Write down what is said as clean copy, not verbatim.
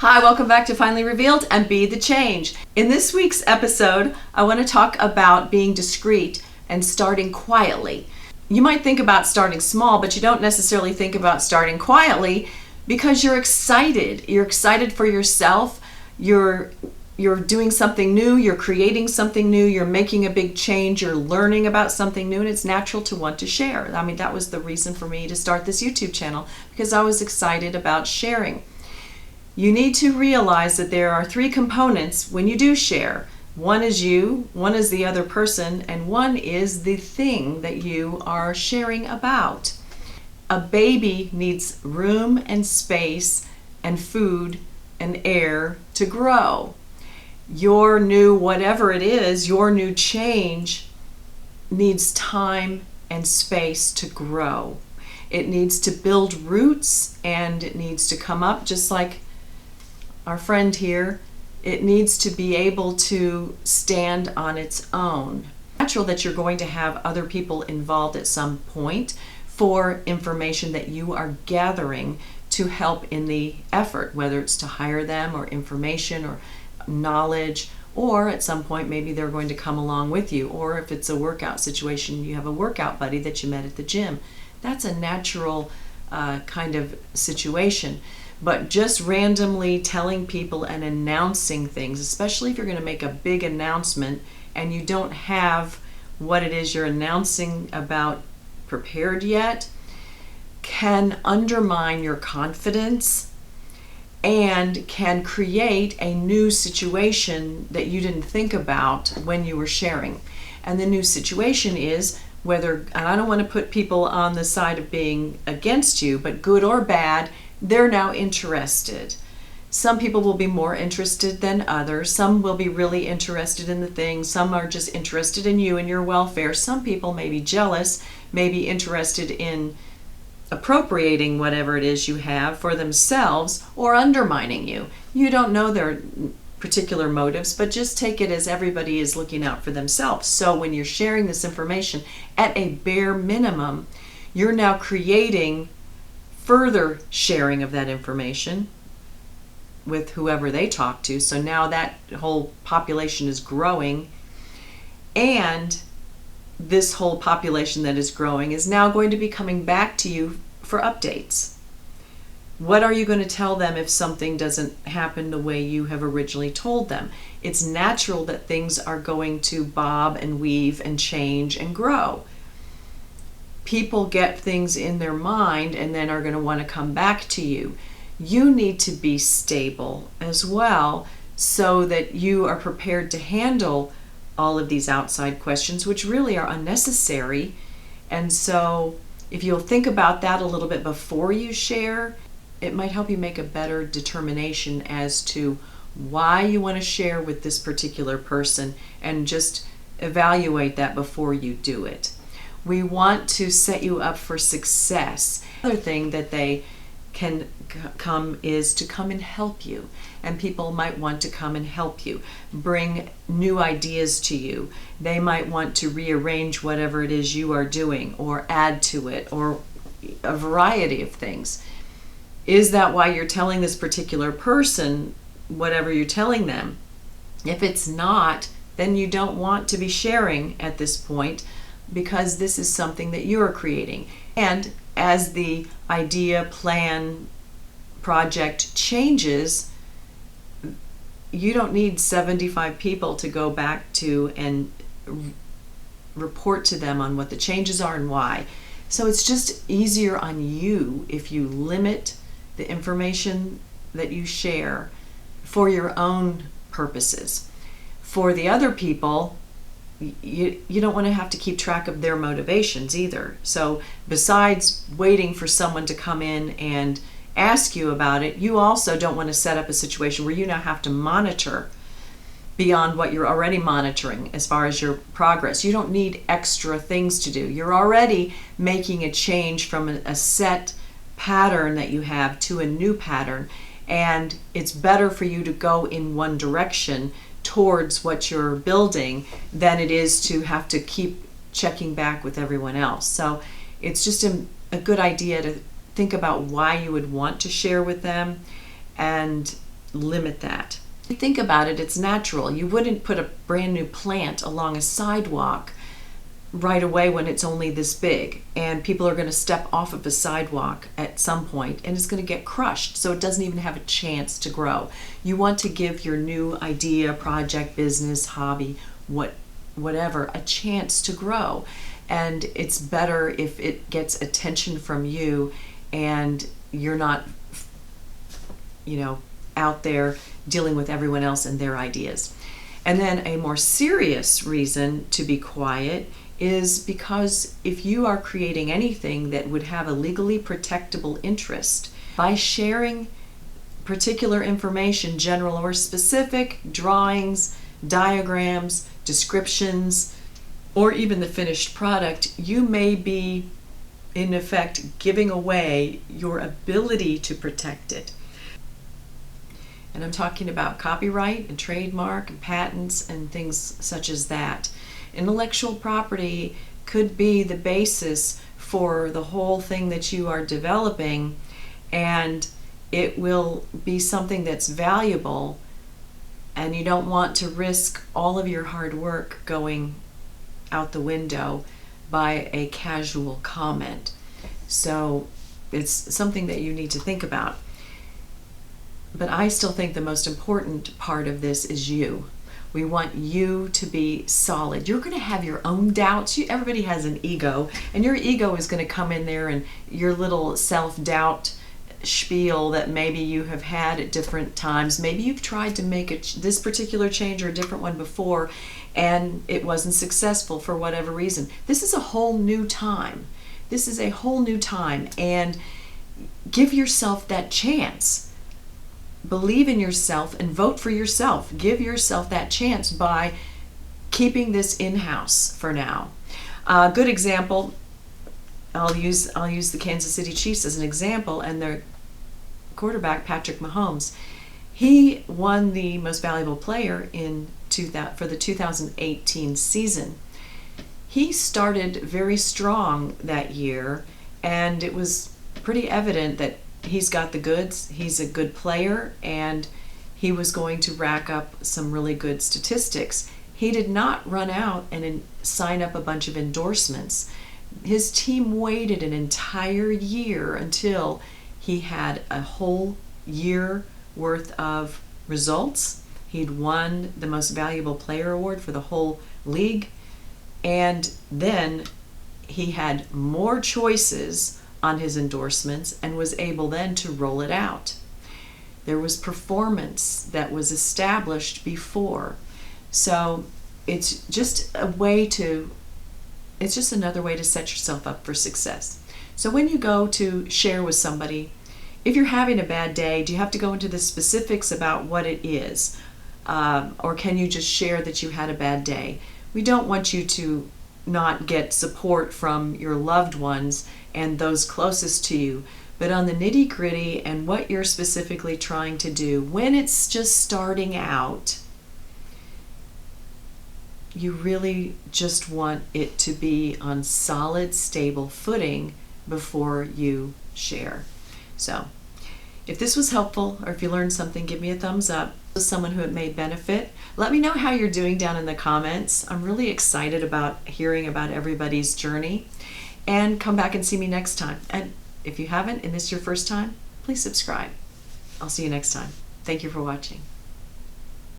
Hi, welcome back to Finally Revealed and Be the Change. In this week's episode, I want to talk about being discreet and starting quietly. You might think about starting small, but you don't necessarily think about starting quietly because you're excited. You're excited for yourself. You're doing something new, you're creating something new, you're making a big change, you're learning about something new, and it's natural to want to share. I mean, that was the reason for me to start this YouTube channel, because I was excited about sharing. You need to realize that there are three components when you do share. One is you, one is the other person, and one is the thing that you are sharing about. A baby needs room and space and food and air to grow. Your new whatever it is, your new change needs time and space to grow. It needs to build roots and it needs to come up just like our friend here. It needs to be able to stand on its own. It's natural that you're going to have other people involved at some point for information that you are gathering to help in the effort, whether it's to hire them or information or knowledge, or at some point maybe they're going to come along with you, or if it's a workout situation, you have a workout buddy that you met at the gym. That's a natural kind of situation. But just randomly telling people and announcing things, especially if you're going to make a big announcement and you don't have what it is you're announcing about prepared yet, can undermine your confidence and can create a new situation that you didn't think about when you were sharing. And the new situation is whether, and I don't want to put people on the side of being against you, but good or bad, they're now interested. Some people will be more interested than others. Some will be really interested in the thing. Some are just interested in you and your welfare. Some people may be jealous, may be interested in appropriating whatever it is you have for themselves or undermining you. You don't know their particular motives, but just take it as everybody is looking out for themselves. So when you're sharing this information, at a bare minimum, you're now creating further sharing of that information with whoever they talk to. So now that whole population is growing, and this whole population that is growing is now going to be coming back to you for updates. What are you going to tell them if something doesn't happen the way you have originally told them? It's natural that things are going to bob and weave and change and grow. People get things in their mind and then are going to want to come back to you. You need to be stable as well so that you are prepared to handle all of these outside questions, which really are unnecessary. And so if you'll think about that a little bit before you share, it might help you make a better determination as to why you want to share with this particular person, and just evaluate that before you do it. We want to set you up for success. Another thing that they can come is to come and help you, and people might want to come and help you, bring new ideas to you. They might want to rearrange whatever it is you are doing or add to it, or a variety of things. Is that why you're telling this particular person whatever you're telling them? If it's not, then you don't want to be sharing at this point, because this is something that you're creating. And as the idea, plan, project changes, you don't need 75 people to go back to and report to them on what the changes are and why. So it's just easier on you if you limit the information that you share for your own purposes. For the other people, you don't want to have to keep track of their motivations either. So besides waiting for someone to come in and ask you about it, you also don't want to set up a situation where you now have to monitor beyond what you're already monitoring as far as your progress. You don't need extra things to do. You're already making a change from a set pattern that you have to a new pattern, and it's better for you to go in one direction towards what you're building than it is to have to keep checking back with everyone else. So it's just a good idea to think about why you would want to share with them, and limit that. Think about it, it's natural. You wouldn't put a brand new plant along a sidewalk right away when it's only this big, and people are going to step off of a sidewalk at some point and it's going to get crushed, so it doesn't even have a chance to grow. You want to give your new idea, project, business, hobby, whatever, a chance to grow. And it's better if it gets attention from you and you're not, out there dealing with everyone else and their ideas. And then a more serious reason to be quiet is because if you are creating anything that would have a legally protectable interest, by sharing particular information, general or specific, drawings, diagrams, descriptions, or even the finished product, you may be, in effect, giving away your ability to protect it. And I'm talking about copyright and trademark and patents and things such as that. Intellectual property could be the basis for the whole thing that you are developing, and it will be something that's valuable, and you don't want to risk all of your hard work going out the window by a casual comment. So it's something that you need to think about. But I still think the most important part of this is you. We want you to be solid. You're going to have your own doubts. Everybody has an ego, and your ego is going to come in there, and your little self-doubt spiel that maybe you have had at different times. Maybe you've tried to make this particular change or a different one before, and it wasn't successful for whatever reason. This is a whole new time. This is a whole new time, and give yourself that chance. Believe in yourself and vote for yourself. Give yourself that chance by keeping this in-house for now. A good example, I'll use the Kansas City Chiefs as an example, and their quarterback, Patrick Mahomes. He won the Most Valuable Player for the 2018 season. He started very strong that year, and it was pretty evident that he's got the goods, he's a good player, and he was going to rack up some really good statistics. He did not run out and sign up a bunch of endorsements. His team waited an entire year until he had a whole year worth of results. He'd won the Most Valuable Player award for the whole league, and then he had more choices on his endorsements and was able then to roll it out. There was performance that was established before. So it's just another way to set yourself up for success. So when you go to share with somebody, if you're having a bad day, do you have to go into the specifics about what it is? Or can you just share that you had a bad day? We don't want you to not get support from your loved ones and those closest to you, but on the nitty-gritty and what you're specifically trying to do, when it's just starting out, you really just want it to be on solid, stable footing before you share. So if this was helpful, or if you learned something, give me a thumbs up. Someone who it may benefit. Let me know how you're doing down in the comments. I'm really excited about hearing about everybody's journey. And come back and see me next time. And if you haven't, and this is your first time, please subscribe. I'll see you next time. Thank you for watching.